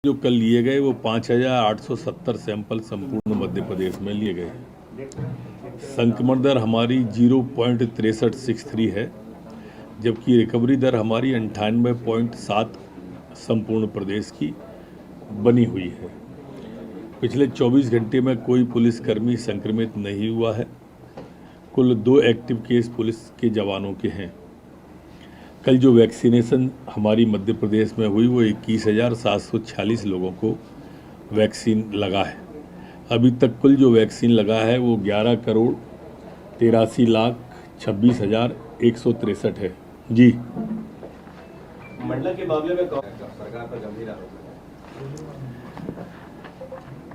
जो कल लिए गए वो 5,870 सैंपल संपूर्ण मध्य प्रदेश में लिए गए। संक्रमण दर हमारी 0.6363 है, जबकि रिकवरी दर हमारी 98.7 संपूर्ण प्रदेश की बनी हुई है। पिछले 24 घंटे में कोई पुलिसकर्मी संक्रमित नहीं हुआ है। कुल 2 एक्टिव केस पुलिस के जवानों के हैं। कल जो वैक्सीनेशन हमारी मध्य प्रदेश में हुई वो 21,746 लोगों को वैक्सीन लगा है। अभी तक कुल जो वैक्सीन लगा है वो 11,83,26,163 है। जी, मंडला के मामले में सरकार पर गंभीर आरोप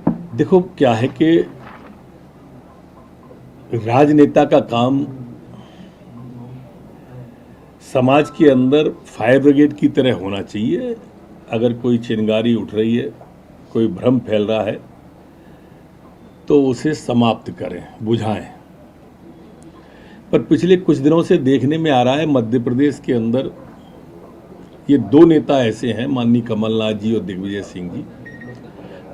है। देखो क्या है कि राजनेता का काम समाज के अंदर फायर ब्रिगेड की तरह होना चाहिए। अगर कोई चिंगारी उठ रही है, कोई भ्रम फैल रहा है, तो उसे समाप्त करें, बुझाएं। पर पिछले कुछ दिनों से देखने में आ रहा है मध्य प्रदेश के अंदर ये 2 नेता ऐसे हैं, माननीय कमलनाथ जी और दिग्विजय सिंह जी,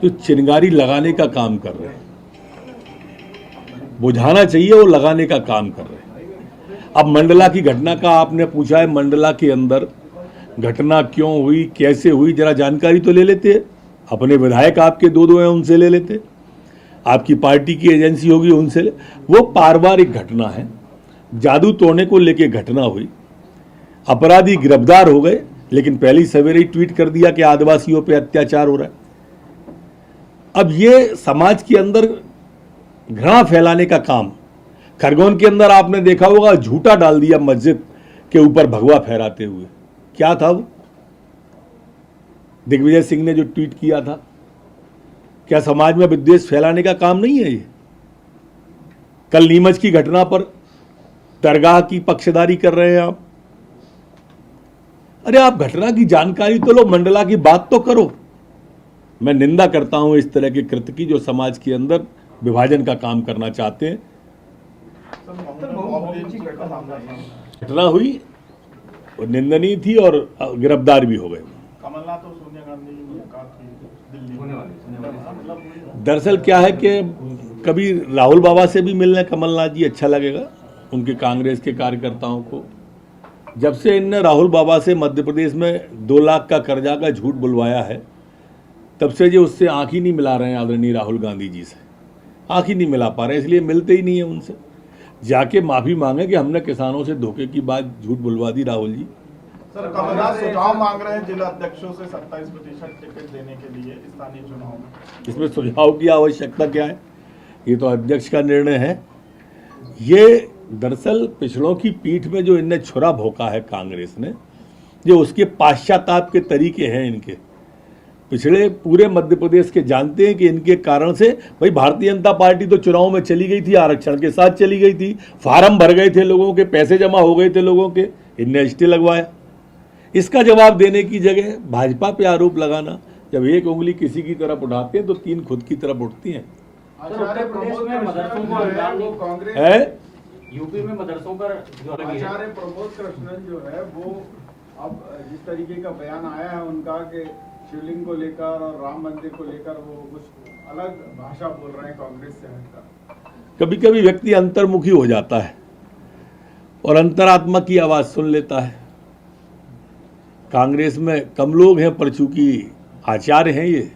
जो चिंगारी लगाने का काम कर रहे हैं। बुझाना चाहिए, वो लगाने का काम कर रहे हैं। अब मंडला की घटना का आपने पूछा है, मंडला के अंदर घटना क्यों हुई, कैसे हुई, जरा जानकारी तो ले लेते। अपने विधायक आपके 2 हैं, उनसे ले लेते। आपकी पार्टी की एजेंसी होगी, उनसे ले। वो पारिवारिक घटना है, जादू तोड़ने को लेके घटना हुई, अपराधी गिरफ्तार हो गए, लेकिन पहली सवेरे ही ट्वीट कर दिया कि आदिवासियों पे अत्याचार हो रहा है। अब ये समाज के अंदर घृणा फैलाने का काम, खरगोन के अंदर आपने देखा होगा, झूठा डाल दिया मस्जिद के ऊपर भगवा फहराते हुए। क्या था वो? दिग्विजय सिंह ने जो ट्वीट किया था, क्या समाज में विद्वेष फैलाने का काम नहीं है ये? कल नीमच की घटना पर दरगाह की पक्षधारी कर रहे हैं आप। अरे आप घटना की जानकारी तो लो, मंडला की बात तो करो। मैं निंदा करता हूं इस तरह के कृत्य की जो समाज के अंदर विभाजन का काम करना चाहते हैं। घटना हुई और निंदनीय थी और गिरफ्तार भी हो गए। कमलनाथ और सोनिया गांधी की मुलाकात थी दिल्ली में। दरअसल क्या है कि कभी राहुल बाबा से भी मिलने कमलनाथ जी अच्छा लगेगा उनके कांग्रेस के कार्यकर्ताओं को। जब से इनने राहुल बाबा से मध्य प्रदेश में 2 लाख का कर्जा का झूठ बुलवाया है, तब से जो उससे आंख ही नहीं मिला रहे हैं आदरणीय राहुल गांधी जी से, आंख ही नहीं मिला पा रहे, इसलिए मिलते ही नहीं है उनसे। जाके माफी मांगे कि हमने किसानों से धोखे की बात झूठ बुलवा दी। राहुल जी सर, कमलनाथ सुझाव मांग रहे हैं जिला अध्यक्षों से 27% टिकट देने के लिए स्थानीय चुनाव में। इसमें सुझाव की आवश्यकता क्या है? ये तो अध्यक्ष का निर्णय है। ये दरअसल पिछड़ों की पीठ में जो इनने छुरा भोंका है कांग्रेस ने, जो उसके पाश्चाताप के तरीके हैं इनके। पिछड़े पूरे मध्य प्रदेश के जानते हैं कि इनके कारण से भाई भारतीय जनता पार्टी तो चुनाव में चली गई थी, आरक्षण के साथ चली गई थी, फार्म भर गए थे लोगों के, पैसे जमा हो गए थे लोगों के, इनने स्टे लगवाया। इसका जवाब देने की जगह भाजपा पे आरोप लगाना, जब एक उंगली किसी की तरफ उठाते हैं तो 3 खुद की तरफ उठती हैं। आचार्य प्रमोद कांग्रेस है यूपी में मदरसों पर आचार्य प्रमोद कृष्णन जो है वो अब जिस तरीके का बयान आया है उनका कि शिवलिंग को लेकर और राम मंदिर को लेकर वो कुछ अलग भाषा बोल रहे हैं कांग्रेस से हटकर। कभी कभी व्यक्ति अंतर्मुखी हो जाता है और अंतरात्मा की आवाज सुन लेता है। कांग्रेस में कम लोग हैं, पर चूंकि आचार्य हैं ये,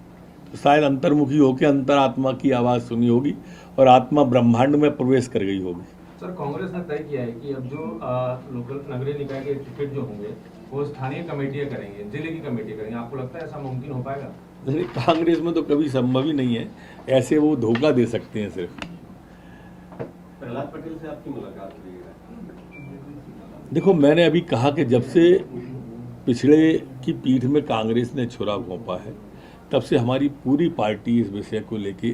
तो शायद अंतर्मुखी होकर अंतरात्मा की आवाज सुनी होगी और आत्मा ब्रह्मांड में प्रवेश कर गई होगी। सर, कांग्रेस ने तय किया है कि अब जो लोकल नगरीय निकाय के टिकट जो होंगे वो स्थानीय कमेटियां करेंगे, जिले की कमेटी करेंगे। आपको लगता है ऐसा मुमकिन हो पाएगा? नहीं, कांग्रेस में तो कभी संभव ही नहीं है। ऐसे वो धोखा दे सकते हैं सिर्फ। प्रहलाद पटेल से आपकी मुलाकात हुई है? देखो, मैंने अभी कहा कि जब से पिछड़े की पीठ में कांग्रेस ने छुरा घोंपा है, तब से हमारी पूरी पार्टी इस विषय को लेके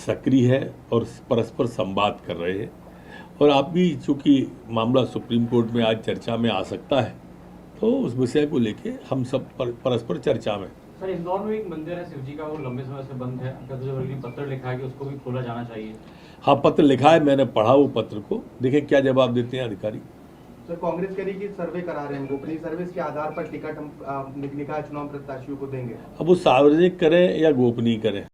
सक्रिय है और परस्पर संवाद कर रहे हैं। और आप भी, चूंकि मामला सुप्रीम कोर्ट में आज चर्चा में आ सकता है, तो उस विषय को लेके हम सब परस्पर चर्चा में। सर, इंदौर में एक मंदिर है शिव जी का, वो लंबे समय से बंद है। पत्र लिखा है कि उसको भी खोला जाना चाहिए। हाँ, पत्र लिखा है, मैंने पढ़ा वो पत्र को। देखें क्या जवाब देते हैं अधिकारी। तो कांग्रेस कह रही कि सर्वे करा रहे हैं, गोपनीय सर्वे के आधार पर टिकट हम निकाय चुनाव प्रत्याशियों को देंगे। अब वो सार्वजनिक करें या गोपनीय करें,